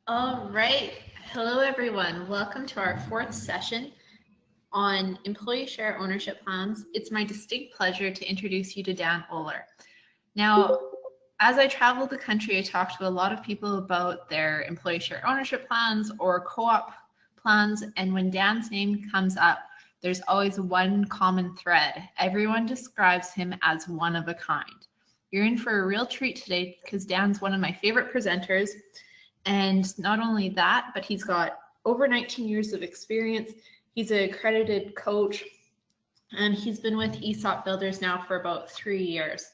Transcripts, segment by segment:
All right. Hello, everyone. Welcome to our fourth session on employee share ownership plans. It's my distinct pleasure to introduce you to Dan Ohler. Now, as I traveled the country, I talked to a lot of people about their employee share ownership plans or co-op plans. And when Dan's name comes up, there's always one common thread. Everyone describes him as one of a kind. You're in for a real treat today because Dan's one of my favorite presenters. And not only that, but he's got over 19 years of experience. He's an accredited coach, and he's been with ESOP Builders now for about 3 years.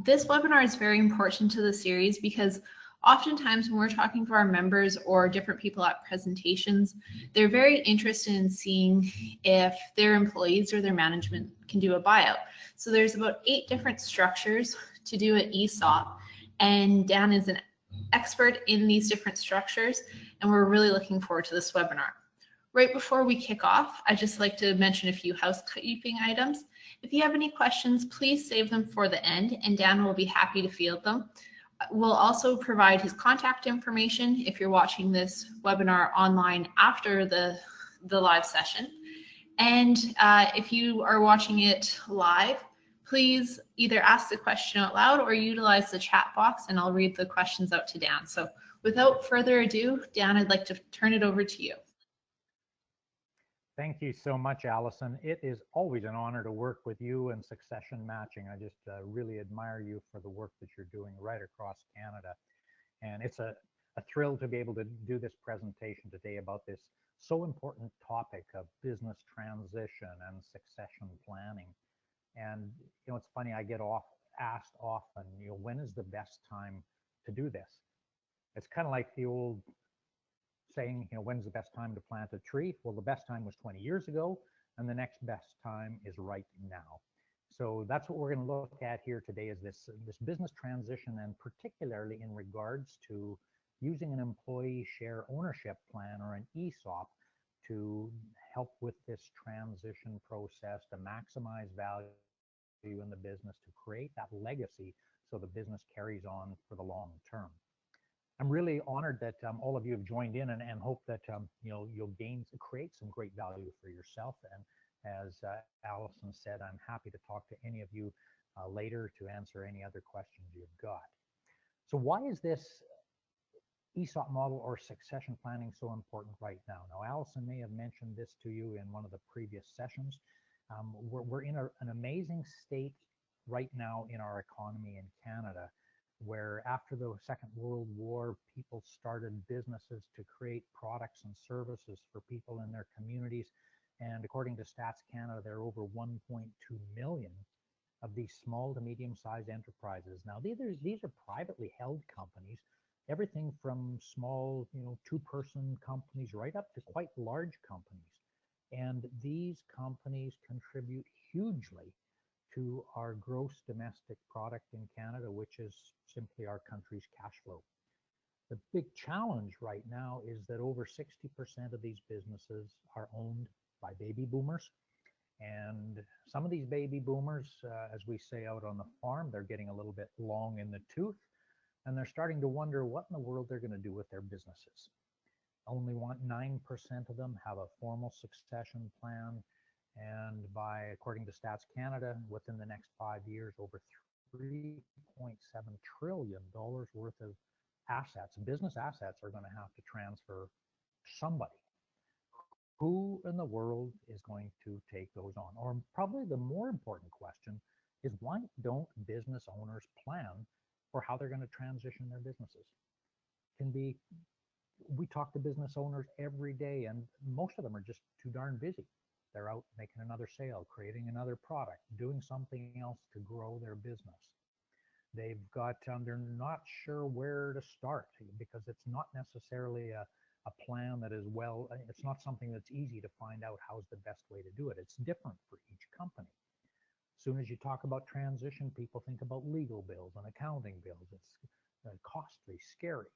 This webinar is very important to the series because oftentimes when we're talking to our members or different people at presentations, they're very interested in seeing if their employees or their management can do a buyout. So there's about 8 different structures to do an ESOP, and Dan is an expert in these different structures, and we're really looking forward to this webinar. Right before we kick off, I'd just like to mention a few housekeeping items. If you have any questions, please save them for the end, and Dan will be happy to field them. We'll also provide his contact information if you're watching this webinar online after the live session. And if you are watching it live, please either ask the question out loud or utilize the chat box, and I'll read the questions out to Dan. So without further ado, Dan, I'd like to turn it over to you. Thank you so much, Allison. It is always an honor to work with you and Succession Matching. I just really admire you for the work that you're doing right across Canada. And it's a thrill to be able to do this presentation today about this so important topic of business transition and succession planning. And, it's funny, I get asked often, when is the best time to do this? It's kind of like the old saying, when's the best time to plant a tree? Well, the best time was 20 years ago, and the next best time is right now. So that's what we're going to look at here today, is this business transition, and particularly in regards to using an employee share ownership plan or an ESOP to help with this transition process, to maximize value in the business, to create that legacy so the business carries on for the long term. I'm really honored that all of you have joined in, and hope that you'll create some great value for yourself. And as Allison said, I'm happy to talk to any of you later to answer any other questions you've got. So why is this ESOP model or succession planning so important right now? Now, Allison may have mentioned this to you in one of the previous sessions. We're in an amazing state right now in our economy in Canada, where after the Second World War, people started businesses to create products and services for people in their communities. And according to Stats Canada, there are over 1.2 million of these small to medium-sized enterprises. Now, these are privately held companies, everything from small, two-person companies right up to quite large companies. And these companies contribute hugely to our gross domestic product in Canada, which is simply our country's cash flow. The big challenge right now is that over 60% of these businesses are owned by baby boomers. And some of these baby boomers, as we say out on the farm, they're getting a little bit long in the tooth, and they're starting to wonder what in the world they're going to do with their businesses. Only 9% of them have a formal succession plan. And according to Stats Canada, within the next 5 years, over $3.7 trillion worth of assets, business assets, are going to have to transfer to somebody. Who in the world is going to take those on? Or probably the more important question is, why don't business owners plan for how they're going to transition their businesses? We talk to business owners every day, and most of them are just too darn busy. They're out making another sale, creating another product, doing something else to grow their business. They're not sure where to start, because it's not necessarily a plan that is it's not something that's easy to find out how's the best way to do it. It's different for each company. As soon as you talk about transition, people think about legal bills and accounting bills. It's costly, scary.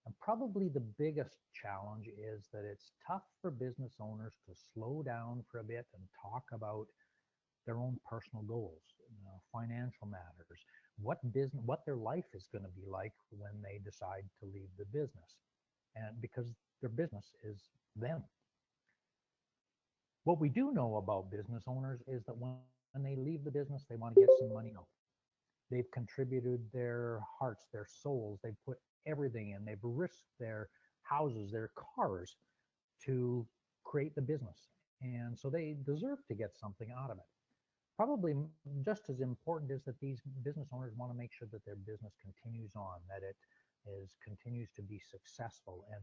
And probably the biggest challenge is that it's tough for business owners to slow down for a bit and talk about their own personal goals, financial matters, what their life is going to be like when they decide to leave the business. and because their business is them. What we do know about business owners is that when they leave the business, they want to get some money out. They've contributed their hearts, their souls, they've put everything in, they've risked their houses, their cars to create the business. And so they deserve to get something out of it. Probably just as important is that these business owners want to make sure that their business continues on, that it continues to be successful, and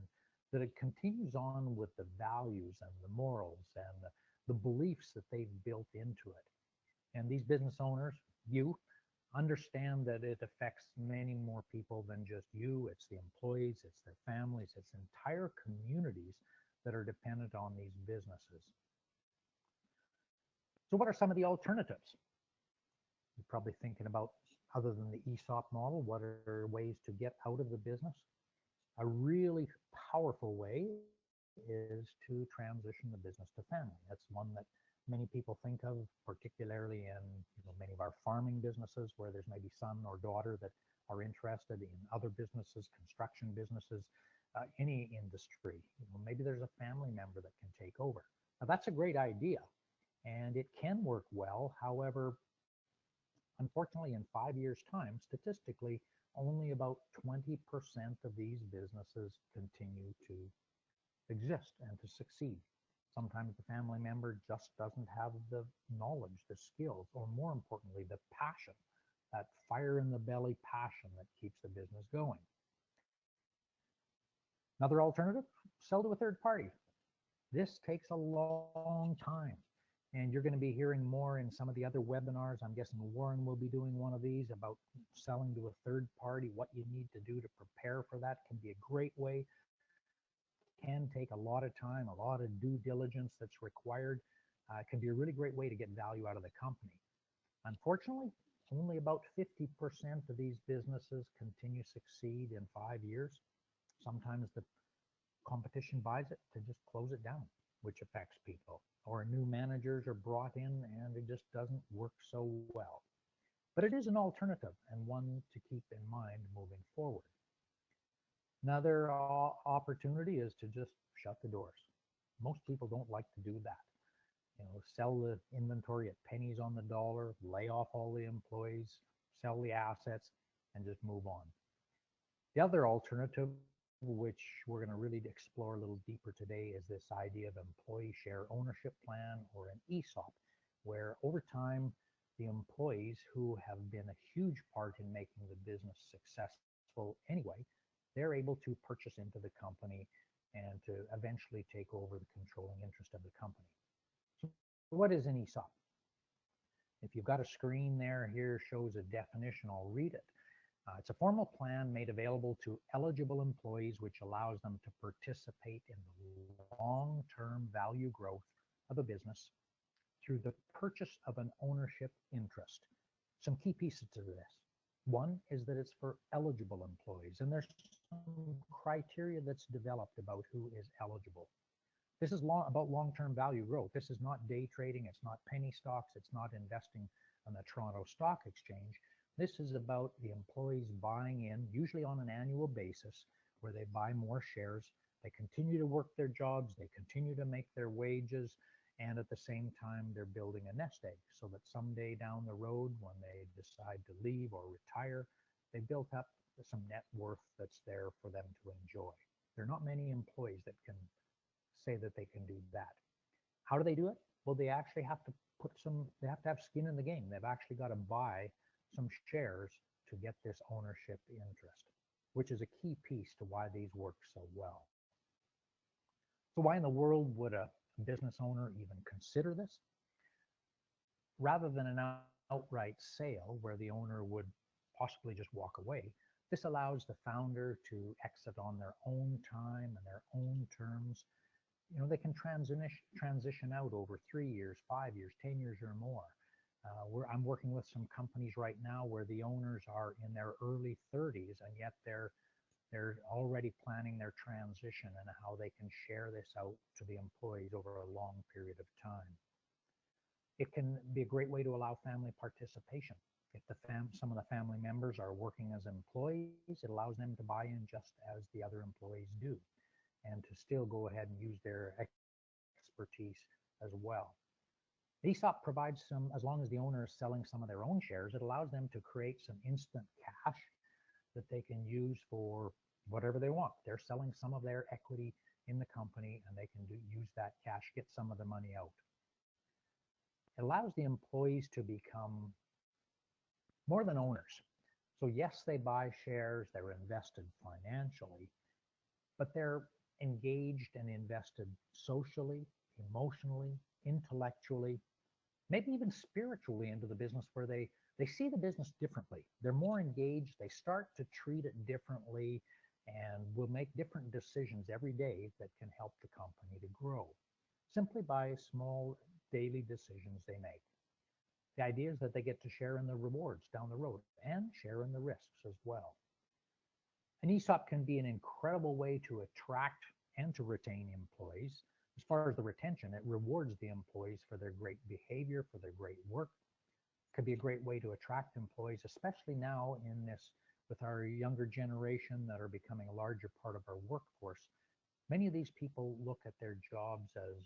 that it continues on with the values and the morals and the beliefs that they've built into it. And these business owners, you, understand that it affects many more people than just you. It's the employees, it's their families, it's entire communities that are dependent on these businesses. So what are some of the alternatives? You're probably thinking about, other than the ESOP model, what are ways to get out of the business? A really powerful way is to transition the business to family. That's one that many people think of, particularly in many of our farming businesses where there's maybe son or daughter that are interested in other businesses, construction businesses, any industry. Maybe there's a family member that can take over. Now that's a great idea and it can work well. However, unfortunately, in 5 years' time, statistically, only about 20% of these businesses continue to exist and to succeed. Sometimes the family member just doesn't have the knowledge, the skills, or more importantly, the passion, that fire in the belly passion that keeps the business going. Another alternative, sell to a third party. This takes a long time. And you're going to be hearing more in some of the other webinars. I'm guessing Warren will be doing one of these about selling to a third party, what you need to do to prepare for that. Can be a great way. Can take a lot of time, a lot of due diligence that's required. Can be a really great way to get value out of the company. Unfortunately, only about 50% of these businesses continue to succeed in 5 years. Sometimes the competition buys it to just close it down, which affects people. Or new managers are brought in and it just doesn't work so well. But it is an alternative and one to keep in mind moving forward. Another opportunity is to just shut the doors. Most people don't like to do that. Sell the inventory at pennies on the dollar, lay off all the employees, sell the assets, and just move on. The other alternative, which we're going to really explore a little deeper today, is this idea of employee share ownership plan, or an ESOP, where over time, the employees who have been a huge part in making the business successful anyway, they're able to purchase into the company and to eventually take over the controlling interest of the company. So what is an ESOP? If you've got a screen there, here shows a definition, I'll read it. It's a formal plan made available to eligible employees, which allows them to participate in the long-term value growth of a business through the purchase of an ownership interest. Some key pieces to this. One is that it's for eligible employees, and there's some criteria that's developed about who is eligible. This is about long-term value growth. This is not day trading. It's not penny stocks. It's not investing on the Toronto Stock Exchange. This is about the employees buying in, usually on an annual basis, where they buy more shares. They continue to work their jobs. They continue to make their wages. And at the same time, they're building a nest egg so that someday down the road, when they decide to leave or retire, they built up some net worth that's there for them to enjoy. There are not many employees that can say that they can do that. How do they do it? Well, they actually have to they have to have skin in the game. They've actually got to buy some shares to get this ownership interest, which is a key piece to why these work so well. So why in the world would a business owner even consider this? Rather than an outright sale where the owner would possibly just walk away, this allows the founder to exit on their own time and their own terms. They can transition out over 3 years, 5 years, 10 years or more. I'm working with some companies right now where the owners are in their early 30s, and yet they're already planning their transition and how they can share this out to the employees over a long period of time. It can be a great way to allow family participation. If some of the family members are working as employees, it allows them to buy in just as the other employees do. and to still go ahead and use their expertise as well. ESOP provides some, as long as the owner is selling some of their own shares, it allows them to create some instant cash that they can use for whatever they want. They're selling some of their equity in the company, and they can use that cash, get some of the money out. It allows the employees to become more than owners. So yes, they buy shares, they're invested financially, but they're engaged and invested socially, emotionally, intellectually, maybe even spiritually into the business, where they see the business differently. They're more engaged, they start to treat it differently, and will make different decisions every day that can help the company to grow, simply by small daily decisions they make. The idea is that they get to share in the rewards down the road and share in the risks as well. An ESOP can be an incredible way to attract and to retain employees. As far as the retention, it rewards the employees for their great behavior, for their great work. It can be a great way to attract employees, especially now in this, with our younger generation that are becoming a larger part of our workforce. Many of these people look at their jobs as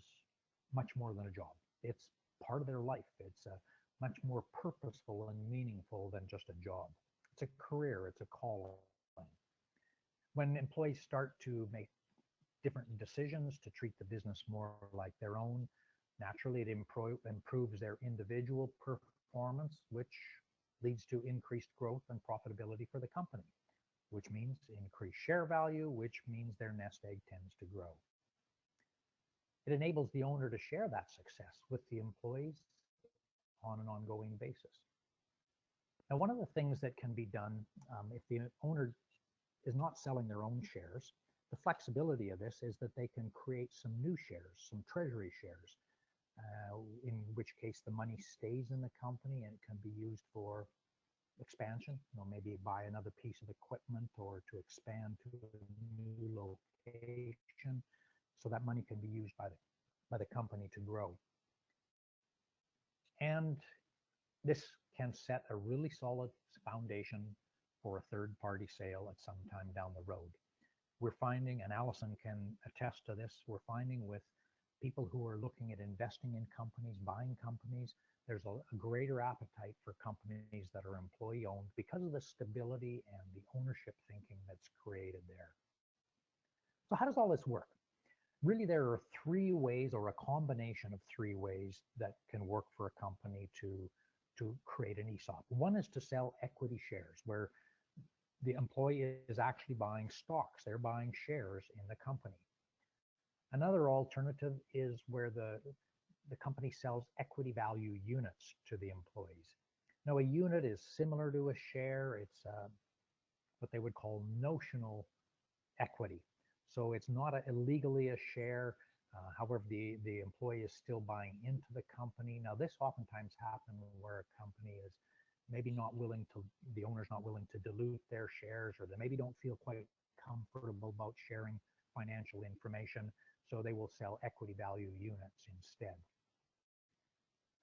much more than a job. It's part of their life. It's much more purposeful and meaningful than just a job. It's a career, it's a calling. When employees start to make different decisions to treat the business more like their own, naturally it improves their individual performance, which leads to increased growth and profitability for the company, which means increased share value, which means their nest egg tends to grow. It enables the owner to share that success with the employees on an ongoing basis. Now, one of the things that can be done if the owner is not selling their own shares, the flexibility of this is that they can create some new shares, some treasury shares, in which case the money stays in the company and it can be used for expansion, maybe buy another piece of equipment or to expand to a new location. So that money can be used by the company to grow. And this can set a really solid foundation for a third-party sale at some time down the road. We're finding, and Allison can attest to this, we're finding with people who are looking at investing in companies, buying companies, there's a greater appetite for companies that are employee-owned because of the stability and the ownership thinking that's created there. So how does all this work? Really, there are three ways, or a combination of three ways, that can work for a company to create an ESOP. One is to sell equity shares, where the employee is actually buying stocks. They're buying shares in the company. Another alternative is where the company sells equity value units to the employees. Now, a unit is similar to a share. It's what they would call notional equity. So it's not illegally a share. However, the employee is still buying into the company. Now, this oftentimes happens where a company is maybe not willing to, the owner's not willing to dilute their shares, or they maybe don't feel quite comfortable about sharing financial information, so they will sell equity value units instead.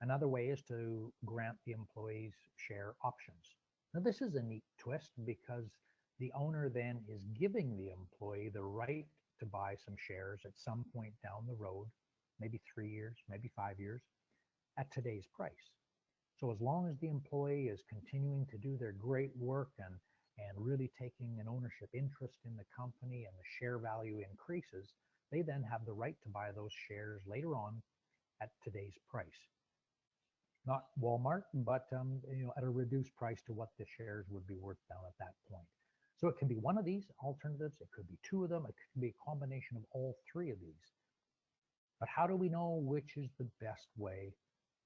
Another way is to grant the employees share options. Now, this is a neat twist because the owner then is giving the employee the right to buy some shares at some point down the road, maybe 3 years, maybe 5 years, at today's price. So as long as the employee is continuing to do their great work and really taking an ownership interest in the company and the share value increases, they then have the right to buy those shares later on at today's price. Not Walmart, but at a reduced price to what the shares would be worth down at that point. So it can be one of these alternatives, it could be two of them, it could be a combination of all three of these. But how do we know which is the best way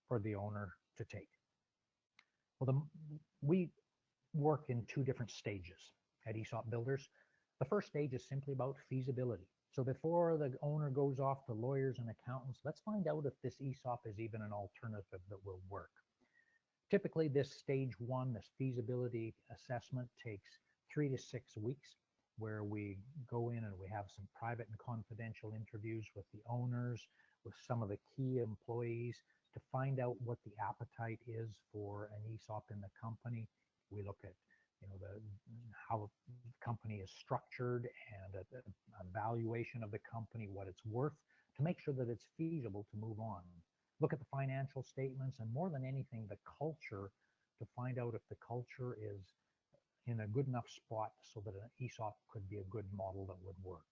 for the owner to take? Well, we work in two different stages at ESOP Builders. The first stage is simply about feasibility. So before the owner goes off to lawyers and accountants, let's find out if this ESOP is even an alternative that will work. Typically, this stage one, this feasibility assessment, takes 3 to 6 weeks, where we go in and we have some private and confidential interviews with the owners, with some of the key employees, to find out what the appetite is for an ESOP in the company. We look at how the company is structured and a valuation of the company, what it's worth, to make sure that it's feasible to move on. Look at the financial statements, and more than anything, the culture, to find out if the culture is in a good enough spot so that an ESOP could be a good model that would work.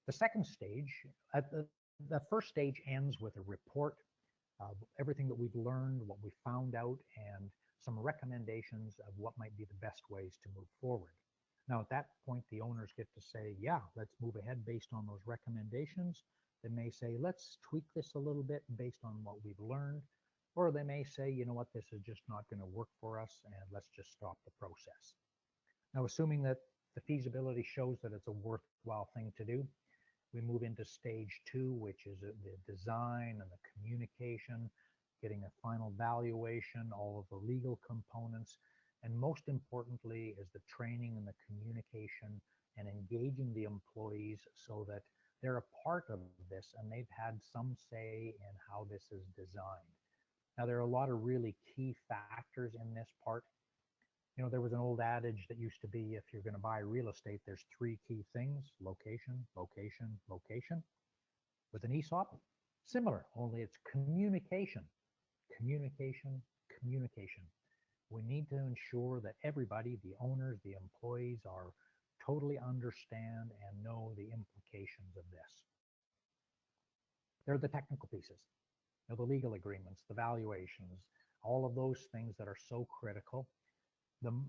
The second stage, the first stage ends with a report of everything that we've learned, what we found out, and some recommendations of what might be the best ways to move forward. Now, at that point, the owners get to say, yeah, let's move ahead based on those recommendations. They may say, let's tweak this a little bit based on what we've learned. Or they may say, you know what, this is just not going to work for us, and let's just stop the process. Now, assuming that the feasibility shows that it's a worthwhile thing to do, we move into stage 2, which is the design and the communication, getting a final valuation, all of the legal components, and most importantly is the training and the communication and engaging the employees so that they're a part of this and they've had some say in how this is designed. Now, there are a lot of really key factors in this part. You know, there was an old adage that used to be, if you're going to buy real estate, there's 3 key things: location, location, location. With an ESOP, similar, only it's communication, communication, communication. We need to ensure that everybody, the owners, the employees, are totally understand and know the implications of this. There are the technical pieces, you know, the legal agreements, the valuations, all of those things that are so critical.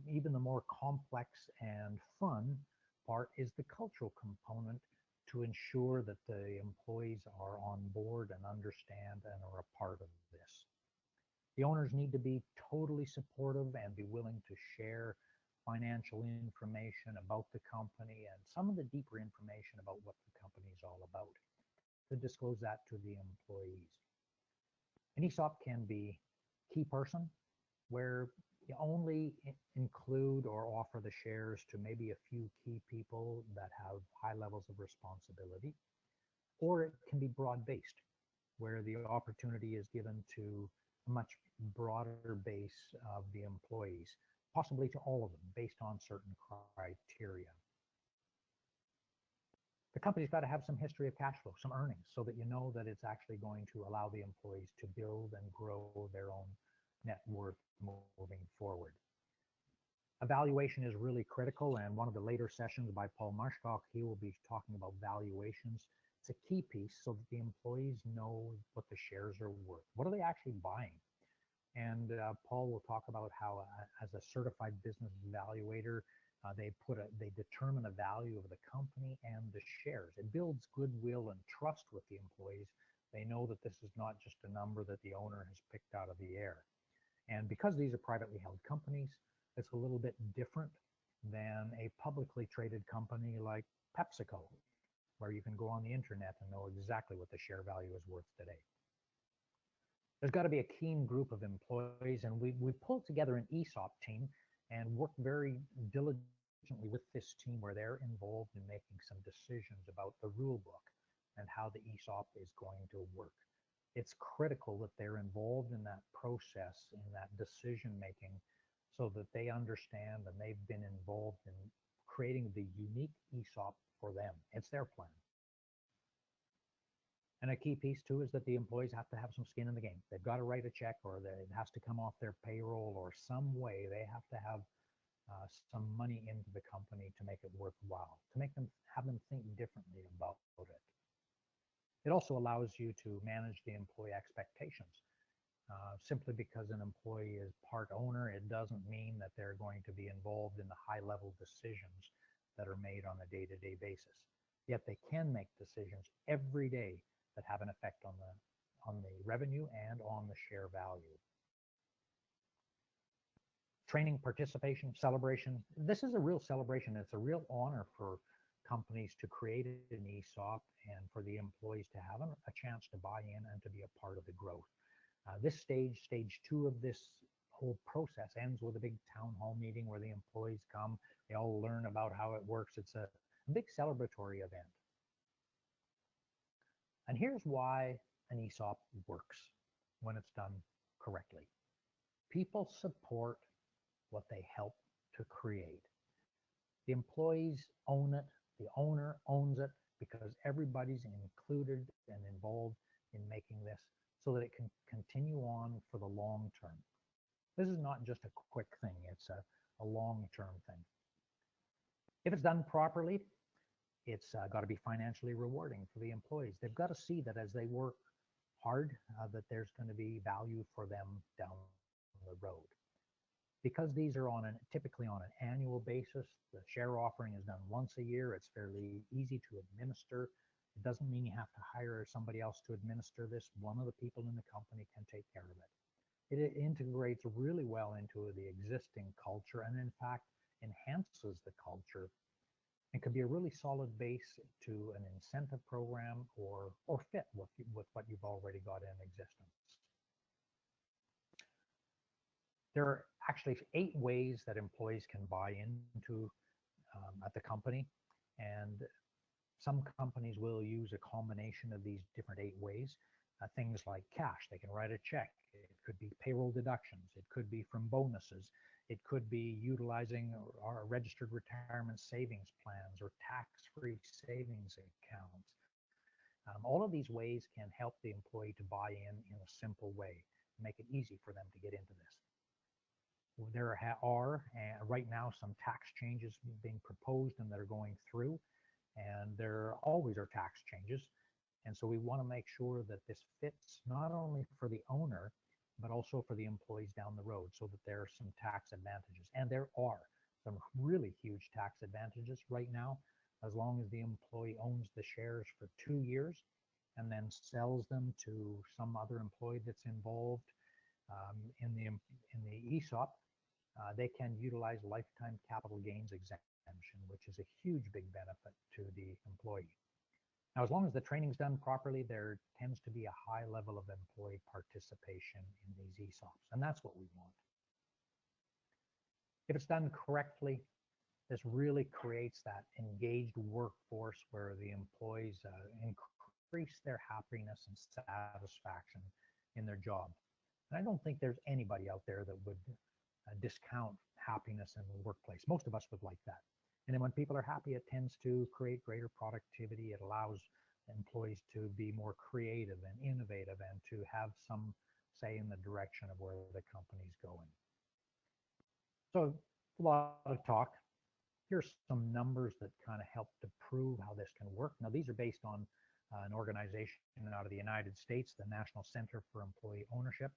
Even the more complex and fun part is the cultural component, to ensure that the employees are on board and understand and are a part of this. The owners need to be totally supportive and be willing to share financial information about the company and some of the deeper information about what the company is all about, to disclose that to the employees. An ESOP can be key person, where you only include or offer the shares to maybe a few key people that have high levels of responsibility. Or it can be broad-based, where the opportunity is given to a much broader base of the employees, possibly to all of them, based on certain criteria. The company's got to have some history of cash flow, some earnings, so that you know that it's actually going to allow the employees to build and grow their own net worth moving forward. Evaluation is really critical, and one of the later sessions by Paul Marshkoch, he will be talking about valuations. It's a key piece so that the employees know what the shares are worth. What are they actually buying? And Paul will talk about how, as a certified business evaluator, they determine the value of the company and the shares. It builds goodwill and trust with the employees. They know that this is not just a number that the owner has picked out of the air. And because these are privately held companies, it's a little bit different than a publicly traded company like PepsiCo, where you can go on the internet and know exactly what the share value is worth today. There's got to be a keen group of employees, and we pulled together an ESOP team and worked very diligently with this team, where they're involved in making some decisions about the rule book and how the ESOP is going to work. It's critical that they're involved in that process, in that decision making, so that they understand and they've been involved in creating the unique ESOP for them. It's their plan. And a key piece too is that the employees have to have some skin in the game. They've got to write a check, or it has to come off their payroll, or some way they have to have some money into the company to make it worthwhile, to have them think differently about it. It also allows you to manage the employee expectations. Simply because an employee is part owner, it doesn't mean that they're going to be involved in the high-level decisions that are made on a day-to-day basis. Yet they can make decisions every day that have an effect on the revenue and on the share value. Training, participation, celebration. This is a real celebration. It's a real honor for companies to create an ESOP and for the employees to have a chance to buy in and to be a part of the growth. This stage 2 of this whole process, ends with a big town hall meeting where the employees come. They all learn about how it works. It's a big celebratory event. And here's why an ESOP works when it's done correctly. People support what they help to create. The employees own it, the owner owns it because everybody's included and involved in making this so that it can continue on for the long term. This is not just a quick thing, it's a long-term thing. If it's done properly, it's got to be financially rewarding for the employees. They've got to see that as they work hard, that there's going to be value for them down the road. Because these are typically on an annual basis, the share offering is done once a year. It's fairly easy to administer. It doesn't mean you have to hire somebody else to administer this. One of the people in the company can take care of it. It integrates really well into the existing culture and in fact enhances the culture and could be a really solid base to an incentive program or fit with what you've already got in existence. There are actually 8 ways that employees can buy into at the company, and some companies will use a combination of these different 8 ways. Things like cash, they can write a check. It could be payroll deductions. It could be from bonuses. It could be utilizing our registered retirement savings plans or tax-free savings accounts. All of these ways can help the employee to buy in a simple way, make it easy for them to get into this. There are right now some tax changes being proposed and that are going through, and there always are tax changes. And so we want to make sure that this fits not only for the owner, but also for the employees down the road so that there are some tax advantages. And there are some really huge tax advantages right now, as long as the employee owns the shares for 2 years and then sells them to some other employee that's involved in the ESOP. They can utilize lifetime capital gains exemption, which is a huge big benefit to the employee. Now, as long as the training's done properly, there tends to be a high level of employee participation in these ESOPs, and that's what we want. If it's done correctly, this really creates that engaged workforce where the employees increase their happiness and satisfaction in their job. And I don't think there's anybody out there that would discount happiness in the workplace. Most of us would like that. And then when people are happy, it tends to create greater productivity. It allows employees to be more creative and innovative and to have some say in the direction of where the company's going. So a lot of talk. Here's some numbers that kind of help to prove how this can work. Now, these are based on an organization out of the United States, the National Center for Employee Ownership.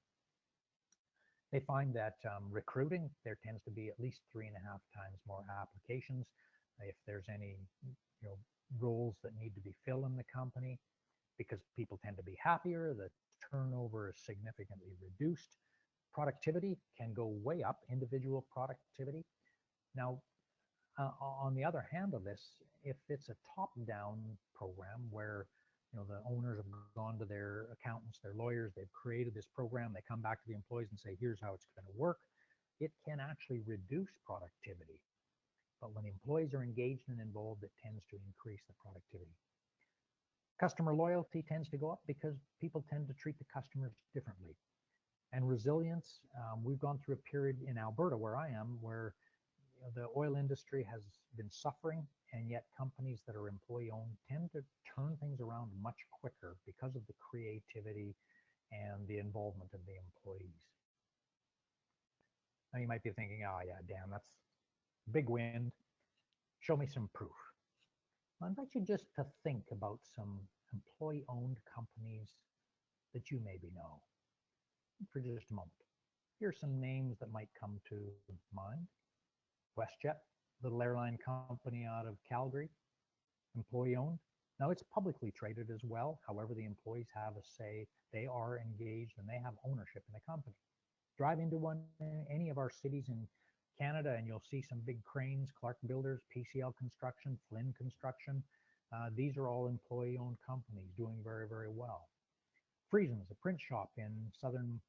They find that recruiting, there tends to be at least 3.5 times more applications. If there's any roles that need to be filled in the company, because people tend to be happier, the turnover is significantly reduced. Productivity can go way up, individual productivity. Now, on the other hand of this, if it's a top-down program where the owners have gone to their accountants, their lawyers, they've created this program, they come back to the employees and say, here's how it's going to work, it can actually reduce productivity. But when the employees are engaged and involved, it tends to increase the productivity. Customer loyalty tends to go up because people tend to treat the customers differently. And resilience, we've gone through a period in Alberta where I am where the oil industry has been suffering, and yet companies that are employee-owned tend to turn things around much quicker because of the creativity and the involvement of the employees. Now you might be thinking, oh yeah, Dan, that's big win. Show me some proof. I invite you just to think about some employee-owned companies that you maybe know for just a moment. Here's some names that might come to mind. WestJet, little airline company out of Calgary, employee-owned. Now, it's publicly traded as well. However, the employees have a say. They are engaged and they have ownership in the company. Drive into any of our cities in Canada and you'll see some big cranes, Clark Builders, PCL Construction, Flynn Construction. These are all employee-owned companies doing very, very well. Friesens, a print shop in southern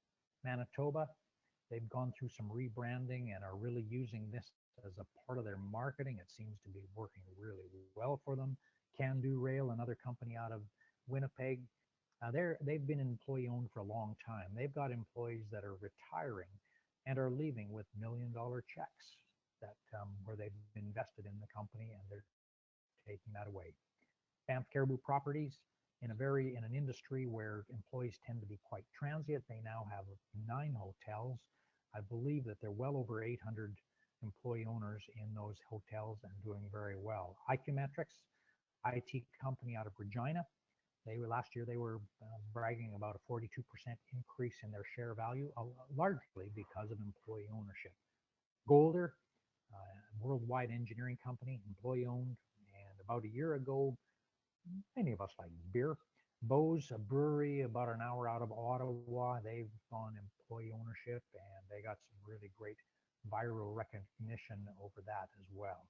Manitoba. They've gone through some rebranding and are really using this as a part of their marketing. It seems to be working really well for them. Can Do Rail, another company out of Winnipeg. They've been employee-owned for a long time. They've got employees that are retiring and are leaving with $1 million checks. that where they've invested in the company and they're taking that away. Banff Caribou Properties, in an industry where employees tend to be quite transient, they now have 9 hotels. I believe that they're well over 800 employee owners in those hotels and doing very well. IQmetrics, IT company out of Regina, last year they were bragging about a 42% increase in their share value, largely because of employee ownership. Golder, worldwide engineering company, employee owned, and about a year ago, many of us like beer. Bose, a brewery about an hour out of Ottawa, they've gone employee ownership and they got some really great viral recognition over that as well.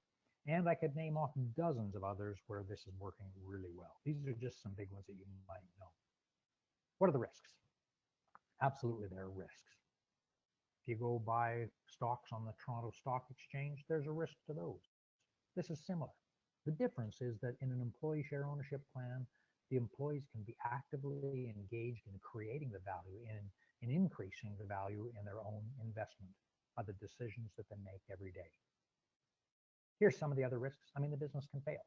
And I could name off dozens of others where this is working really well. These are just some big ones that you might know. What are the risks? Absolutely, there are risks. If you go buy stocks on the Toronto Stock Exchange, there's a risk to those. This is similar. The difference is that in an employee share ownership plan, the employees can be actively engaged in creating the value, in increasing the value in their own investment by the decisions that they make every day. Here's some of the other risks. I mean, the business can fail.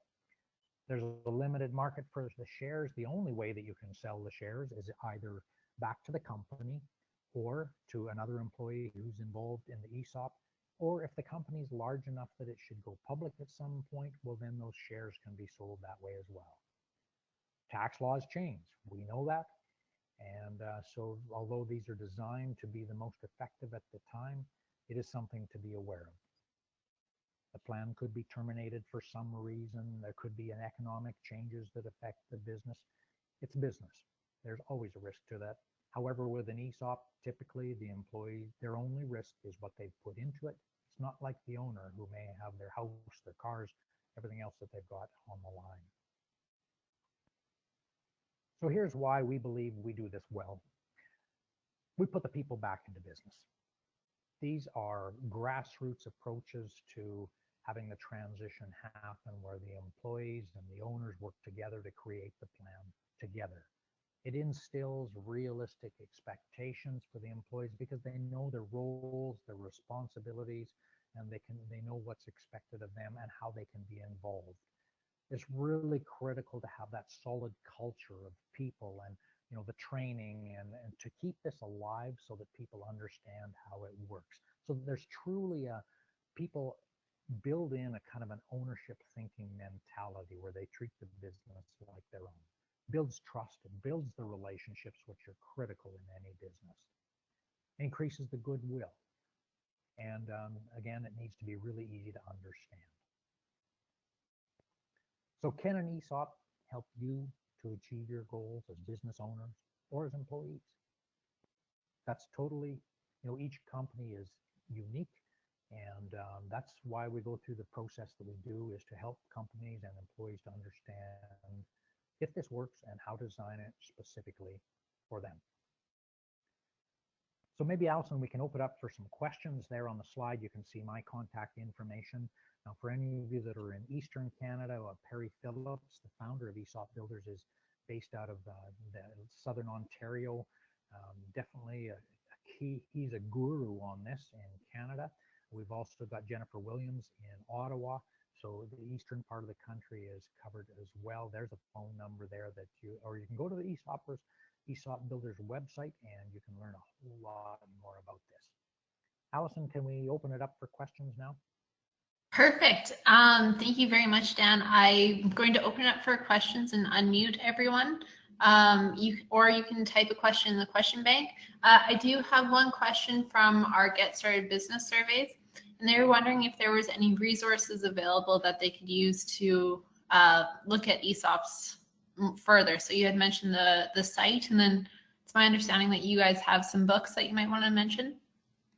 There's a limited market for the shares. The only way that you can sell the shares is either back to the company or to another employee who's involved in the ESOP, or if the company is large enough that it should go public at some point, well, then those shares can be sold that way as well. Tax laws change. We know that. And so although these are designed to be the most effective at the time, it is something to be aware of. The plan could be terminated for some reason. There could be an economic changes that affect the business. It's business. There's always a risk to that. However, with an ESOP, typically the employee, their only risk is what they've put into it. It's not like the owner who may have their house, their cars, everything else that they've got on the line. So here's why we believe we do this well. We put the people back into business. These are grassroots approaches to having the transition happen where the employees and the owners work together to create the plan together. It instills realistic expectations for the employees because they know their roles, their responsibilities, and they know what's expected of them and how they can be involved. It's really critical to have that solid culture of people and the training and to keep this alive so that people understand how it works. So there's truly people build in a kind of an ownership thinking mentality where they treat the business like their own. Builds trust and builds the relationships which are critical in any business. Increases the goodwill. And again, it needs to be really easy to understand. So can an ESOP help you to achieve your goals as business owners or as employees? That's totally, each company is unique. And that's why we go through the process that we do, is to help companies and employees to understand if this works and how to design it specifically for them. So maybe, Allison, we can open up for some questions. There on the slide, you can see my contact information. Now, for any of you that are in Eastern Canada, Perry Phillips, the founder of ESOP Builders, is based out of the Southern Ontario. Definitely a key, he's a guru on this in Canada. We've also got Jennifer Williams in Ottawa. So the eastern part of the country is covered as well. There's a phone number there or you can go to the ESOP Builders website and you can learn a whole lot more about this. Allison, can we open it up for questions now? Perfect. Thank you very much, Dan. I'm going to open it up for questions and unmute everyone. You can type a question in the question bank. I do have one question from our Get Started Business surveys, and they were wondering if there was any resources available that they could use to look at ESOPs further. So you had mentioned the site, and then it's my understanding that you guys have some books that you might want to mention.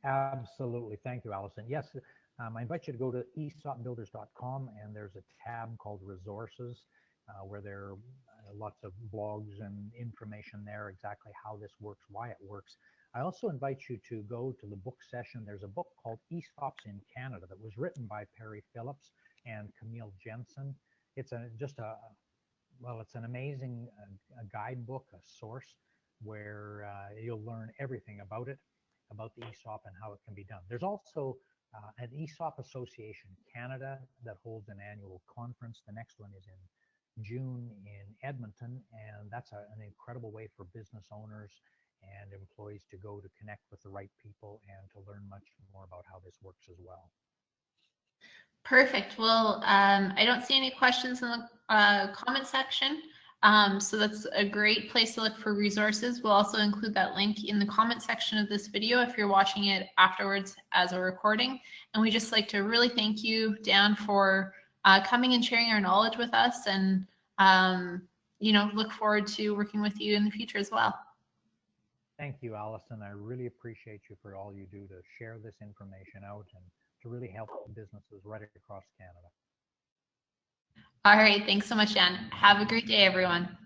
Absolutely. Thank you, Allison. Yes, I invite you to go to esopbuilders.com, and there's a tab called Resources where there are lots of blogs and information there, exactly how this works, why it works. I also invite you to go to the book session. There's a book called ESOPs in Canada that was written by Perry Phillips and Camille Jensen. It's it's an amazing guidebook, a source where you'll learn everything about it, about the ESOP and how it can be done. There's also an ESOP Association Canada that holds an annual conference. The next one is in June in Edmonton, and that's an incredible way for business owners and employees to go to connect with the right people and to learn much more about how this works as well. Perfect. Well, I don't see any questions in the comment section. So that's a great place to look for resources. We'll also include that link in the comment section of this video if you're watching it afterwards as a recording. And we just like to really thank you, Dan, for coming and sharing your knowledge with us, and look forward to working with you in the future as well. Thank you, Allison. I really appreciate you for all you do to share this information out and to really help businesses right across Canada. All right. Thanks so much, Dan. Have a great day, everyone.